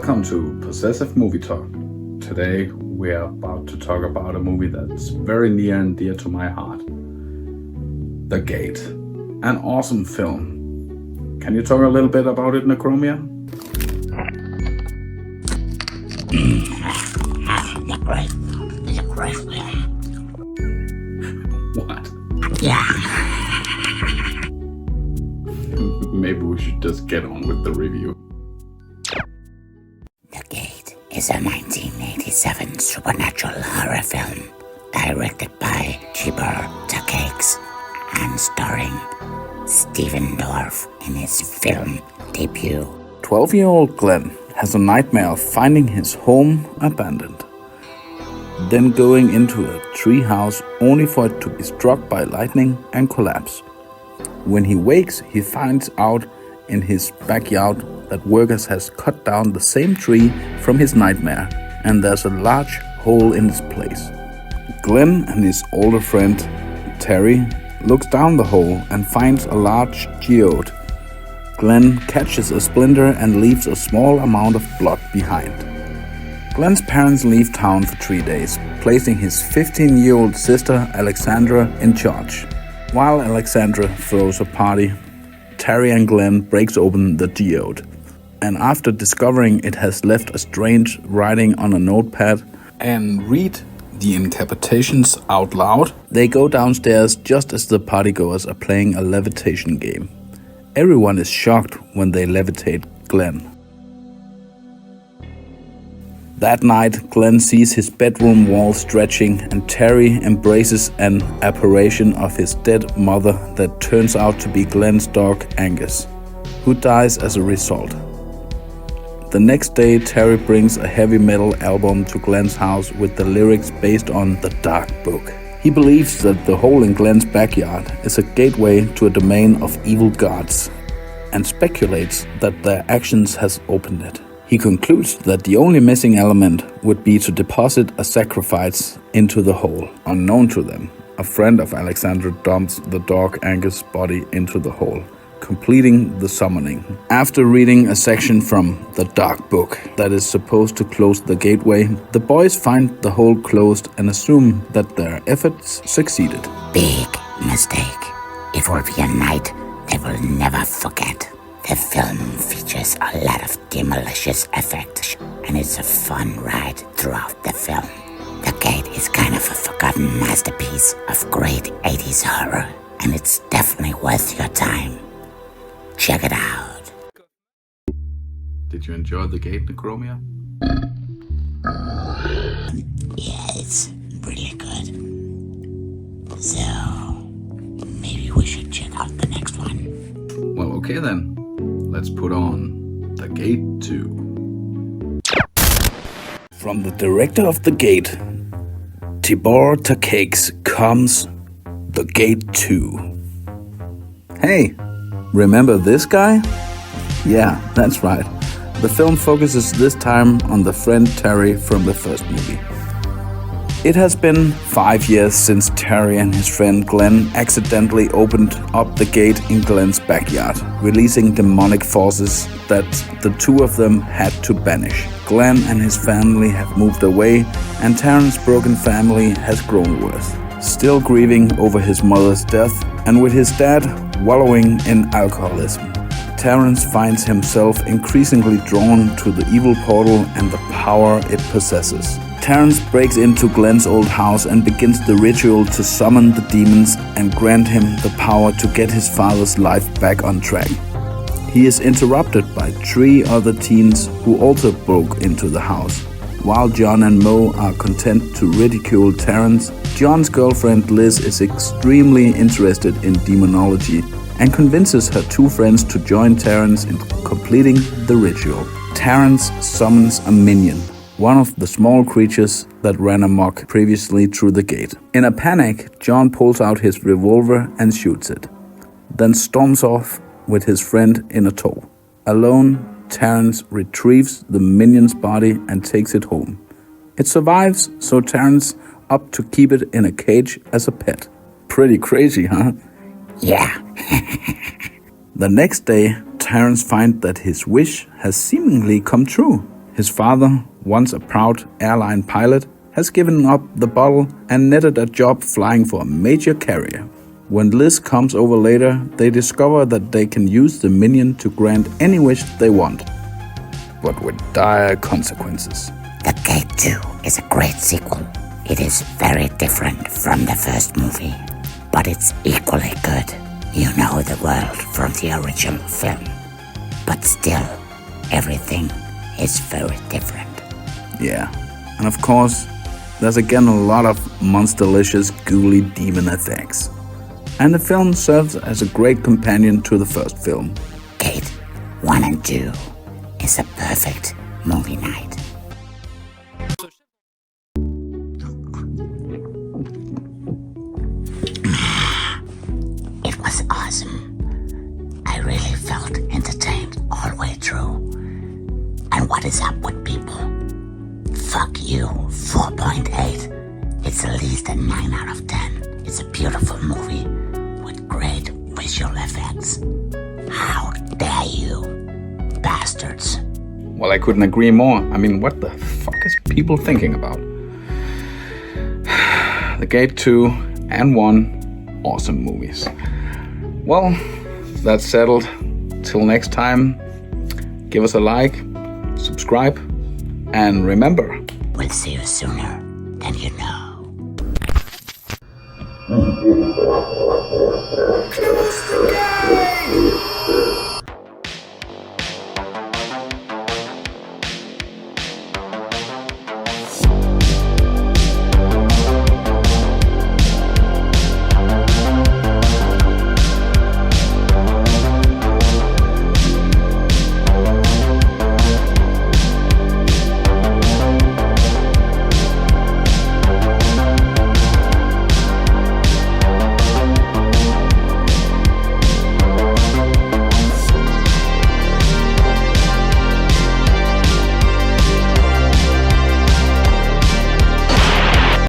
Welcome to Possessive Movie Talk. Today we are about to talk about a movie that's very near and dear to my heart. The Gate. An awesome film. Can you talk a little bit about it, Necromia? What? Yeah. Maybe we should just get on with the review. The Gate is a 1987 supernatural horror film directed by Tibor Takakis and starring Stephen Dorff in his film debut. 12-year-old Glenn has a nightmare of finding his home abandoned, then going into a tree house only for it to be struck by lightning and collapse. When he wakes, he finds out in his backyard that workers has cut down the same tree from his nightmare, and there's a large hole in its place. Glenn and his older friend Terry looks down the hole and finds a large geode. Glenn catches a splinter and leaves a small amount of blood behind. Glenn's parents leave town for 3 days, placing his 15-year-old sister Alexandra in charge. While Alexandra throws a party, Terry and Glenn breaks open the geode, and after discovering it has left a strange writing on a notepad and read the incantations out loud, they go downstairs just as the partygoers are playing a levitation game. Everyone is shocked when they levitate Glenn. That night, Glenn sees his bedroom wall stretching, and Terry embraces an apparition of his dead mother that turns out to be Glenn's dog Angus, who dies as a result. The next day, Terry brings a heavy metal album to Glenn's house with the lyrics based on the Dark Book. He believes that the hole in Glenn's backyard is a gateway to a domain of evil gods, and speculates that their actions has opened it. He concludes that the only missing element would be to deposit a sacrifice into the hole. Unknown to them, a friend of Alexandra dumps the dog Angus' body into the hole, completing the summoning. After reading a section from the Dark Book that is supposed to close the gateway, the boys find the hole closed and assume that their efforts succeeded. Big mistake. It will be a night they will never forget. The film features a lot of demolicious effects, and it's a fun ride throughout the film. The Gate is kind of a forgotten masterpiece of great 80s horror, and it's definitely worth your time. Check it out. Did you enjoy The Gate, Necromia? Yeah, it's really good. So, maybe we should check out the next one. Well, okay then. Let's put on The Gate 2. From the director of The Gate, Tibor Takakis, comes The Gate 2. Hey, remember this guy? Yeah, that's right. The film focuses this time on the friend Terry from the first movie. It has been 5 years since Terry and his friend Glenn accidentally opened up the gate in Glenn's backyard, releasing demonic forces that the two of them had to banish. Glenn and his family have moved away, and Terrence's broken family has grown worse. Still grieving over his mother's death, and with his dad wallowing in alcoholism, Terrence finds himself increasingly drawn to the evil portal and the power it possesses. Terrence breaks into Glenn's old house and begins the ritual to summon the demons and grant him the power to get his father's life back on track. He is interrupted by 3 other teens who also broke into the house. While John and Mo are content to ridicule Terrence, John's girlfriend Liz is extremely interested in demonology and convinces her 2 friends to join Terrence in completing the ritual. Terrence summons a minion, one of the small creatures that ran amok previously through the gate. In a panic, John pulls out his revolver and shoots it, then storms off with his friend in a tow. Alone, Terrence retrieves the minion's body and takes it home. It survives, so Terrence opts to keep it in a cage as a pet. Pretty crazy, huh? Yeah. The next day, Terrence finds that his wish has seemingly come true. His father, once a proud airline pilot, has given up the bottle and netted a job flying for a major carrier. When Liz comes over later, they discover that they can use the minion to grant any wish they want, but with dire consequences. The Gate 2 is a great sequel. It is very different from the first movie, but it's equally good. You know the world from the original film, but still, everything is very different. Yeah, and of course, there's again a lot of monsterlicious, ghouly demon attacks. And the film serves as a great companion to the first film. Gate 1 and 2 is a perfect movie night. It was awesome. I really felt entertained all the way through. And what is up with people? Fuck you, 4.8. It's at least a 9 out of 10. It's a beautiful movie with great visual effects. How dare you, bastards? Well, I couldn't agree more. I mean, what the fuck is people thinking about? The Gate 2 and 1, awesome movies. Well, that's settled. Till next time, give us a like, subscribe, and remember, We'll see you sooner than you know. close the gate!